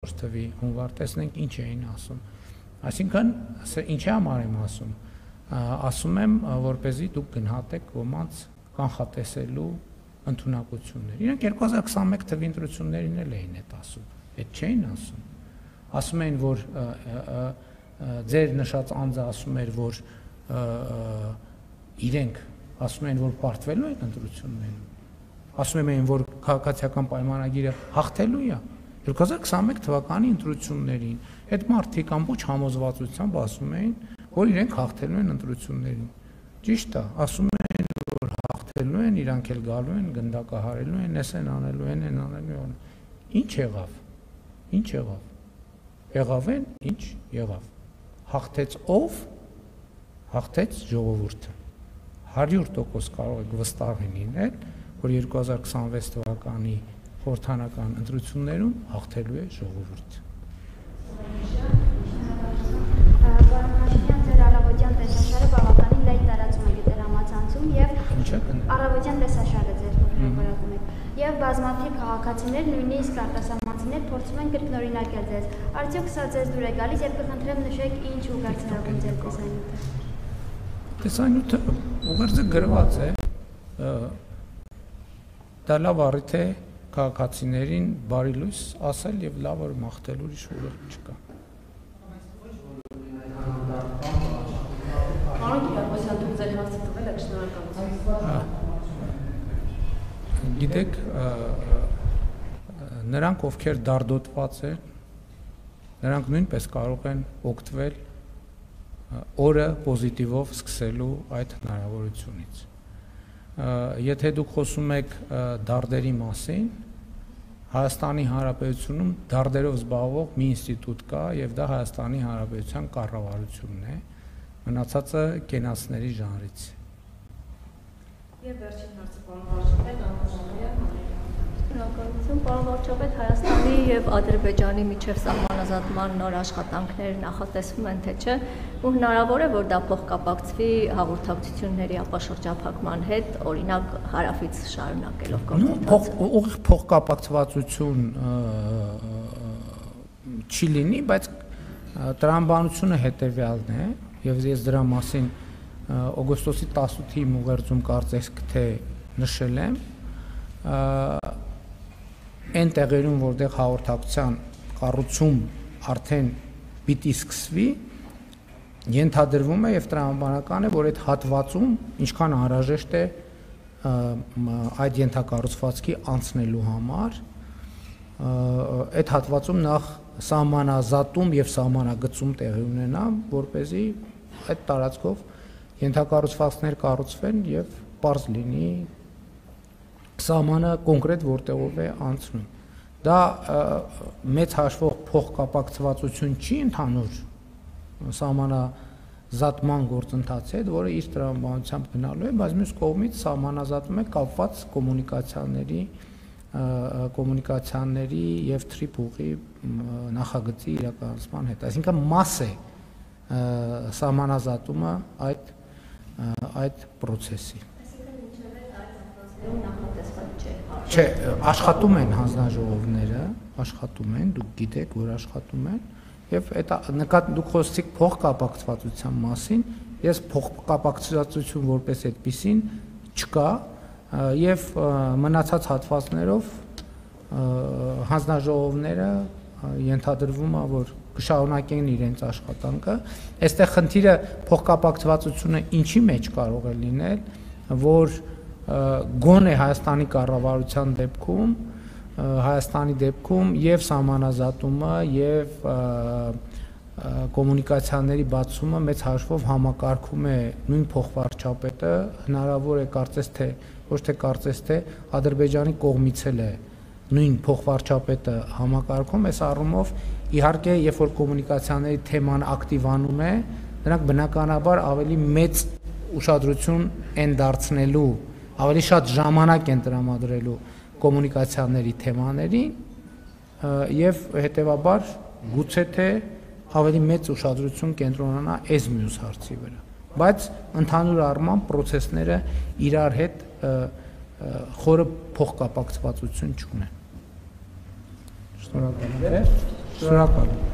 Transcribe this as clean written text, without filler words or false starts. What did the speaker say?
թվի հունվար տեսնենք ինչ էին ասում։ Այսինքն ինչի համար եմ ասում։ Ասում եմ, որպեսզի դուք գնահատեք ոմանց կանխատեսելու ընդունակություններ։ Իրենք 2021 թվի ընտրություններին էլ էին այդ ասում։ Այդ չէին ասում։ Ասում էին, որ ձեր նշած անձը ասում էր, որ իրենք ասում էին, որ պարտվելու են ընտրություններում։ Ասում էին, որ քաղաքացիական պայմանագիրը հաղթելու է 2021 թվականի ընտրություններին։ Այդ մարդիկ ամբողջ համոզվածությամբ ասում էին, որ իրենք հաղթելու են ընտրություններին։ Ճիշտ է, ասում են, որ հաղթելու են, իրանք էլ գալու են, գնդակահարելու են, էս են անելու են, այն անելու են։ Ինչ եղավ։ Ինչ եղավ։ Եղավ են, ինչ եղավ։ Հաղթեց ով։ Հաղթեց ժողովուրդը։ 100% կարող եք վստահ լինել, որ 2026 թվականի խորհրդանական ընտրություններում հաղթելու է ժողովուրդը։ Պարոն ձեր առավոտյան տեսաշարը բավականին լայն տարածում է գտել համացանցում եւ առավոտյան տեսաշարը ձեր հրապարակում եք եւ բազմաթիվ քաղաքացիներ, նույնիսկ արտասահմանցիներ փորձում են կրկնօրինակել ձեզ։ Արդյոք սա ձեզ դուր է գալիս, երբ կխնդրեմ նշեք ինչ ուղերձներով ձեր տեսանյութը։ Տեսանյութը ուղերձը գրված է։ Դա լավ առիթ է քաղաքացիներին բարի լույս ասել եւ լավ որ մաղթել ուրիշ ուղերձ չկա։ Գիտեք, նրանք ովքեր դարդոտված են, նրանք նույնպես կարող են օգտվել օրը պոզիտիվով սկսելու այդ հնարավորությունից։ Եթե դուք խոսում եք դարդերի մասին, Հայաստանի Հանրապետությունում դարդերով զբաղվող մի ինստիտուտ կա եւ դա Հայաստանի Հանրապետության կառավարությունն է, մնացածը կենացների ժանրից է։ Եվ վերջին հարցը պարոն Վարչապետ, Շնորհակալություն, պարոն Վարչապետ, Հայաստանի եւ Ադրբեջանի միջև սահմանազատման նոր աշխատանքներ նախատեսվում են, թե չէ, ու հնարավոր է, որ դա փոխկապակցվի հաղորդակցությունների ապաշրջափակման հետ, օրինակ հարավից շարունակելով գործընթացը։ Ուղիղ փոխկապակցվածություն չի լինի, բայց տրամաբանությունը հետեւյալն է, եւ ես դրա մասին օգոստոսի 18-ի ուղերձում կարծես թե նշել եմ, այն տեղերում, որտեղ հաղորդակցության կառուցում արդեն պիտի սկսվի, ենթադրվում է եւ տրամաբանական է, որ այդ հատվածում ինչքան անհրաժեշտ է այդ ենթակառուցվածքի անցնելու համար, այդ հատվածում նախ սահմանազատում եւ սահմանագծում տեղի ունենա, որպեսզի այդ տարածքով ենթակառուցվածքներ կառուցվեն եւ պարզ լինի սահմանը կոնկրետ որտեղով է անցնում։ Դա մեծ հաշվով փոխկապակցվածություն չի ընդհանուր սահմանազատման գործընթացի հետ, որը իր տրամաբանությամբ գնալու է, բայց մյուս կողմից սահմանազատում է կապված կոմունիկացիաների եւ թրիփուղի նախագծի իրականացման հետ։ Այսինքն մաս է սահմանազատումը այդ process-ի։ Չէ, աշխատում են հանձնաժողովները, աշխատում են, դուք գիտեք, որ աշխատում են, եւ այդ դուք խոսեցիք փոխկապակցվածության մասին, ես փոխկապակցվածություն որպես այդպեսին չկա, եւ մնացած հատվածներով հանձնաժողովները ենթադրվում է, որ կշարունակեն իրենց աշխատանքը։ Այստեղ խնդիրը փոխկապակցվածությունը ինչի մեջ կարող է լինել, որ գոնե Հայաստանի կառավարության դեպքում, Հայաստանի դեպքում եւ սահմանազատումը եւ կոմունիկացիաների բացումը մեծ հաշվով համակարգում է նույն փոխվարչապետը, հնարավոր է կարծես թե, ոչ թե կարծես թե Ադրբեջանի կողմից էլ է նույն փոխվարչապետը համակարգում, այս առումով իհարկե, երբ որ կոմունիկացիաների թեման ակտիվանում է, նրանք բնականաբար ավելի մեծ ուշադրություն են դարձնելու, ավելի շատ ժամանակ են տրամադրելու կոմունիկացիաների թեմաներին եւ հետեւաբար գուցե թե ավելի մեծ ուշադրություն կենտրոնանա այս մյուս հարցի վրա, բայց ընդհանուր առմամբ process-ները իրար հետ խորը փոխկապակցվածություն չունեն։ Շնորհակալ եմ։ Շնորհակալ եմ։